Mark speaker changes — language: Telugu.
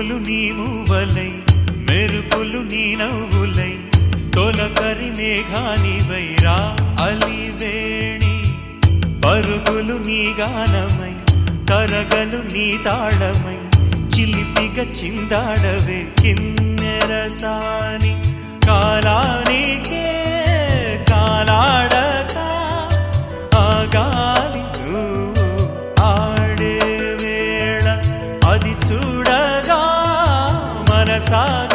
Speaker 1: ఉరుములు నీ మూవలై మెరుపులు నీ నవ్వులై తొలకరి మేఘానివై రా అలివేణి పరుగులు నీ గానమై తరగలు నీ తాళమై చిలిపిగా చిందాడవే కిన్నెరసాని కాలానికే కాలాడక ఆగాలి ఆడే వేళ అది చూడగా మనసాగ